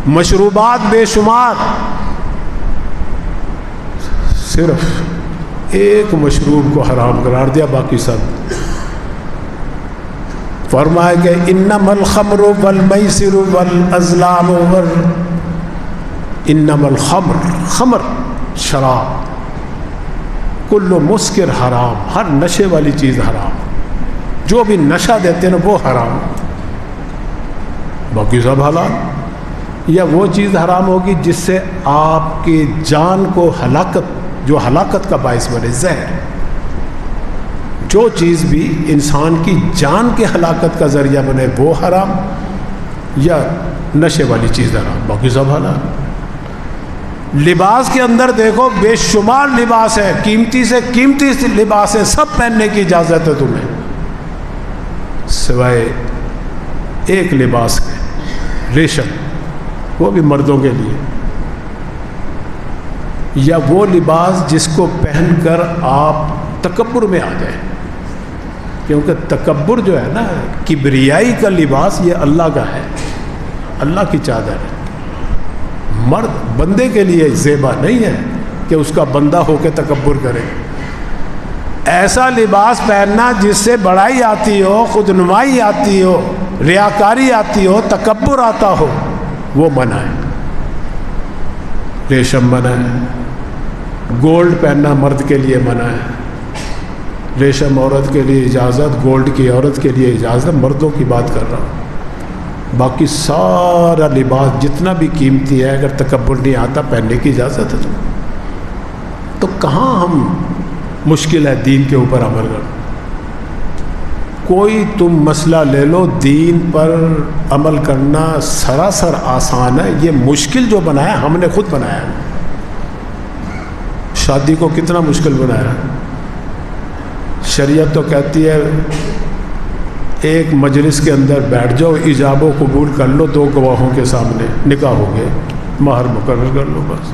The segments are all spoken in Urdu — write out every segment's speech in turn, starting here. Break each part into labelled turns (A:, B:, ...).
A: مشروبات بے شمار، صرف ایک مشروب کو حرام قرار دیا، باقی سب۔ فرمایا کہ انما الخمر والمیسر والازلام انما الخمر، خمر شراب، کل مسکر حرام، ہر نشے والی چیز حرام، جو بھی نشہ دیتے ہیں وہ حرام، باقی سب حلال۔ یا وہ چیز حرام ہوگی جس سے آپ کی جان کو ہلاکت، جو ہلاکت کا باعث بنے، زہر، جو چیز بھی انسان کی جان کے ہلاکت کا ذریعہ بنے وہ حرام، یا نشے والی چیز حرام، باقی سب حلال۔ لباس کے اندر دیکھو بے شمار لباس ہے، قیمتی سے قیمتی لباس ہے، سب پہننے کی اجازت ہے تمہیں، سوائے ایک لباس کے، ریشم، وہ بھی مردوں کے لیے، یا وہ لباس جس کو پہن کر آپ تکبر میں آ جائیں، کیونکہ تکبر جو ہے نا، کبریائی کا لباس یہ اللہ کا ہے، اللہ کی چادر ہے۔ مرد بندے کے لیے زیبا نہیں ہے کہ اس کا بندہ ہو کے تکبر کرے۔ ایسا لباس پہننا جس سے بڑائی آتی ہو، خود نمائی آتی ہو، ریاکاری آتی ہو، تکبر آتا ہو، وہ منع ہے۔ ریشم منع ہے، گولڈ پہننا مرد کے لیے منع ہے، ریشم عورت کے لیے اجازت، گولڈ کی عورت کے لیے اجازت، مردوں کی بات کر رہا ہوں۔ باقی سارا لباس جتنا بھی قیمتی ہے، اگر تکبر نہیں آتا پہننے کی اجازت ہے تو کہاں ہم مشکل ہے دین کے اوپر عمل کرنا۔ کوئی تم مسئلہ لے لو، دین پر عمل کرنا سراسر آسان ہے، یہ مشکل جو بنایا ہم نے خود بنایا ہے۔ شادی کو کتنا مشکل بنایا، شریعت تو کہتی ہے ایک مجلس کے اندر بیٹھ جاؤ، ایجاب و قبول کر لو، 2 گواہوں کے سامنے، نکاح ہو گئے، مہر مقرر کر لو، بس۔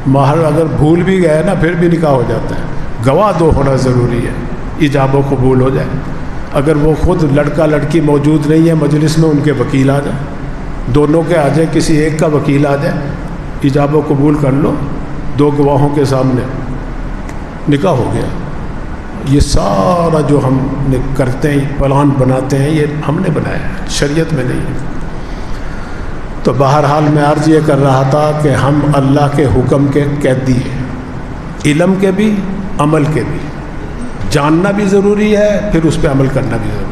A: مہر اگر بھول بھی گئے نا پھر بھی نکاح ہو جاتا ہے، گواہ 2 ہونا ضروری ہے، ایجاب و قبول ہو جائے۔ اگر وہ خود لڑکا لڑکی موجود نہیں ہے مجلس میں، ان کے وکیل آ جائے، دونوں کے آ جائے، کسی ایک کا وکیل آ جائے، ایجاب و قبول کر لو، 2 گواہوں کے سامنے، نکاح ہو گیا۔ یہ سارا جو ہم نے کرتے ہیں، پلان بناتے ہیں، یہ ہم نے بنایا ہے، شریعت میں نہیں ہے۔ تو بہرحال میں عرض یہ کر رہا تھا کہ ہم اللہ کے حکم کے قیدی ہیں، علم کے بھی، عمل کے بھی، جاننا بھی ضروری ہے، پھر اس پہ عمل کرنا بھی ضروری ہے۔